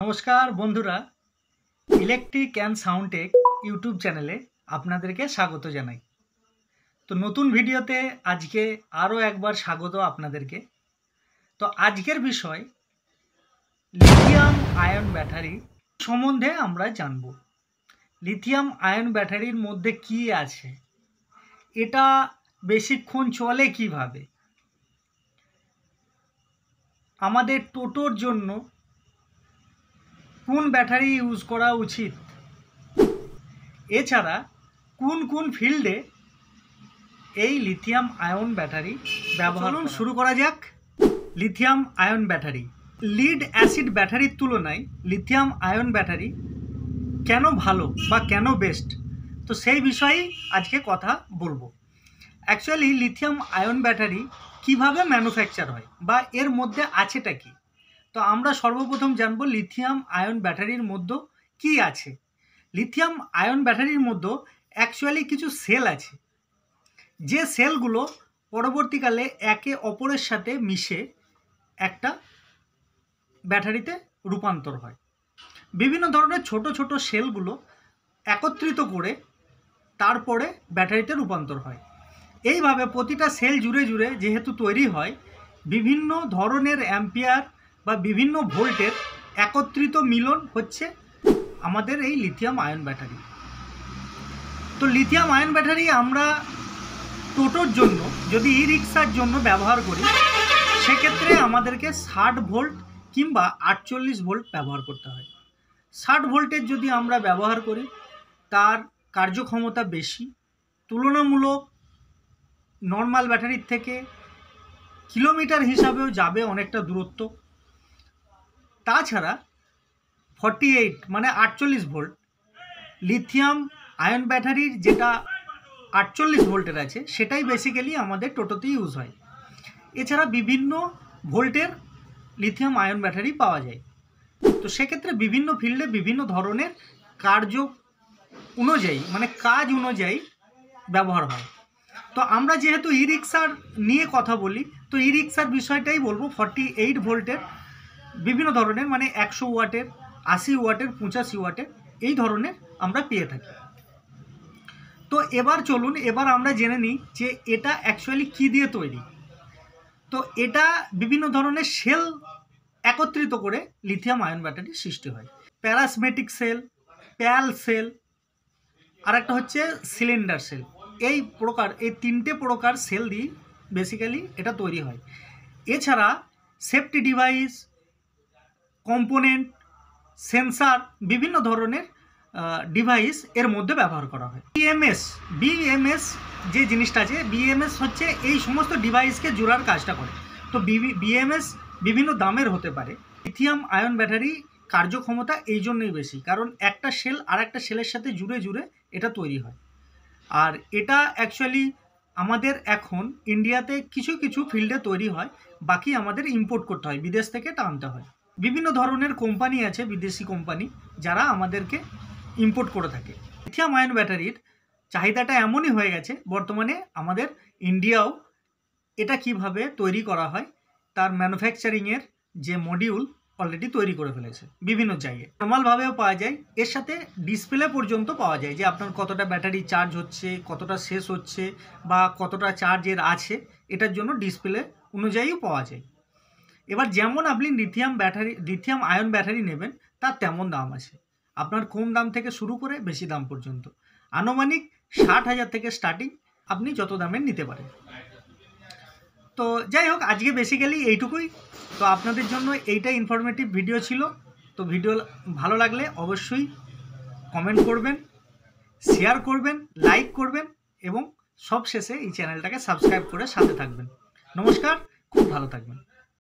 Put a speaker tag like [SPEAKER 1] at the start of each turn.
[SPEAKER 1] নমস্কার বন্ধুরা, electric and sound take YouTube চ্যানেলে আপনাদেরকে স্বাগত জানাই। তো নতুন ভিডিওতে আজকে আরও একবার স্বাগত আপনাদেরকে। তো আজকের বিষয় লিথিয়াম আয়ন ব্যাটারি সম্বন্ধে আমরা জানব। লিথিয়াম আয়ন ব্যাটারির মধ্যে কি আছে, এটা বেশিক্ষণ চলে কিভাবে, আমাদের টোটোর জন্য কোন ব্যাটারি ইউজ করা উচিত, এছাড়া কোন কোন ফিল্ডে এই লিথিয়াম আয়ন ব্যাটারি ব্যবহার শুরু করা যাক। Lithium ion battery lead acid ব্যাটারির তুলনায় লিথিয়াম আয়ন ব্যাটারি কেন ভালো বা কেন বেস্ট, তো সেই বিষয়েই আজকে কথা বলবো। অ্যাকচুয়ালি লিথিয়াম আয়ন ব্যাটারি কিভাবে ম্যানুফ্যাকচার হয় বা এর মধ্যে আছেটা কি, তো আমরা সর্বপ্রথম জানবো লিথিয়াম আয়ন ব্যাটারির মধ্যে কি আছে। লিথিয়াম আয়ন ব্যাটারির মধ্যে অ্যাকচুয়ালি কিছু সেল আছে, যে সেলগুলো পরবর্তীকালে একে অপরের সাথে মিশে একটা ব্যাটারিতে রূপান্তর হয়। বিভিন্ন ধরনের ছোট ছোট সেলগুলো একত্রিত করে তারপরে ব্যাটারিতে রূপান্তর হয়। এইভাবে প্রতিটা সেল জুড়ে জুড়ে যেহেতু তৈরি হয়, বিভিন্ন ধরনের অ্যাম্পিয়ার বা বিভিন্ন ভোল্টের একত্রিত মিলন হচ্ছে আমাদের এই লিথিয়াম আয়ন ব্যাটারি। তো লিথিয়াম আয়ন ব্যাটারি আমরা টোটোর জন্য, যদি ই রিক্সার জন্য ব্যবহার করি, সেক্ষেত্রে আমাদেরকে 60 ভোল্ট কিংবা 48 ভোল্ট ব্যবহার করতে হয়। 60 ভোল্টের যদি আমরা ব্যবহার করি, তার কার্যক্ষমতা বেশি, তুলনামূলক নর্মাল ব্যাটারির থেকে কিলোমিটার হিসাবেও যাবে অনেকটা দূরত্ব। তাছাড়া 48 মানে 48 ভোল্ট লিথিয়াম আয়ন ব্যাটারির যেটা 48 ভোল্টের আছে, সেটাই বেসিক্যালি আমাদের টোটোতে ইউজ হয়। এছাড়া বিভিন্ন ভোল্টের লিথিয়াম আয়ন ব্যাটারি পাওয়া যায়। তো সেক্ষেত্রে বিভিন্ন ফিল্ডে বিভিন্ন ধরনের কার্য অনুযায়ী মানে কাজ অনুযায়ী ব্যবহার হয়। তো আমরা যেহেতু ই রিক্সার নিয়ে কথা বলি, তো ই রিক্সার বিষয়টাই বলবো। 48 ভোল্টের বিভিন্ন ধরনের মানে 100 ওয়াটের, 80 ওয়াটের, 85 ওয়াটের এই ধরনের আমরা পেয়ে থাকি। তো এবার চলুন আমরা জেনে নিই যে এটা অ্যাকচুয়ালি কী দিয়ে তৈরি। তো এটা বিভিন্ন ধরনের সেল একত্রিত করে লিথিয়াম আয়ন ব্যাটারি সৃষ্টি হয়। প্যারাসমেটিক সেল, প্যাল সেল, আর একটা হচ্ছে সিলিন্ডার সেল। এই তিনটে প্রকার সেল দিয়ে বেসিক্যালি এটা তৈরি হয়। এছাড়া সেফটি ডিভাইস, কম্পোনেন্ট, সেন্সার, বিভিন্ন ধরনের ডিভাইস এর মধ্যে ব্যবহার করা হয়। বিএমএস যে জিনিসটা আছে, বিএমএস হচ্ছে এই সমস্ত ডিভাইসকে জোড়ার কাজটা করে। তো বিএমএস বিভিন্ন দামের হতে পারে। লিথিয়াম আয়ন ব্যাটারি কার্যক্ষমতা এই জন্যই বেশি, কারণ একটা সেল আর একটা সেলের সাথে জুড়ে জুড়ে এটা তৈরি হয়। আর এটা অ্যাকচুয়ালি আমাদের এখন ইন্ডিয়াতে কিছু কিছু ফিল্ডে তৈরি হয়, বাকি আমাদের ইম্পোর্ট করতে হয়, বিদেশ থেকে টানতে হয়। বিভিন্ন ধরনের কোম্পানি আছে, বিদেশি কোম্পানি, যারা আমাদেরকে ইম্পোর্ট করে থাকে। লিথিয়াম আয়ন ব্যাটারির চাহিদাটা এমনই হয়ে গেছে বর্তমানে আমাদের ইন্ডিয়াও এটা কিভাবে তৈরি করা হয় তার ম্যানুফ্যাকচারিংয়ের যে মডিউল অলরেডি তৈরি করে ফেলেছে বিভিন্ন জায়গায়। নর্মালভাবেও পাওয়া যায়, এর সাথে ডিসপ্লে পর্যন্ত পাওয়া যায় যে আপনার কতটা ব্যাটারি চার্জ হচ্ছে, কতটা শেষ হচ্ছে বা কতটা চার্জের আছে, এটার জন্য ডিসপ্লে অনুযায়ীও পাওয়া যায়। এবার যেমন আপনি লিথিয়াম আয়ন ব্যাটারি নেবেন, তার তেমন দাম আছে। আপনার কম দাম থেকে শুরু করে বেশি দাম পর্যন্ত, আনুমানিক 60,000 থেকে স্টার্টিং, আপনি যত দামের নিতে পারেন। তো যাই হোক, আজকে বেসিক্যালি এইটুকুই। তো আপনাদের জন্য এইটাই ইনফরমেটিভ ভিডিও ছিল। তো ভিডিও ভালো লাগলে অবশ্যই কমেন্ট করবেন, শেয়ার করবেন, লাইক করবেন এবং সবশেষে এই চ্যানেলটাকে সাবস্ক্রাইব করে সাথে থাকবেন। নমস্কার, খুব ভালো থাকবেন।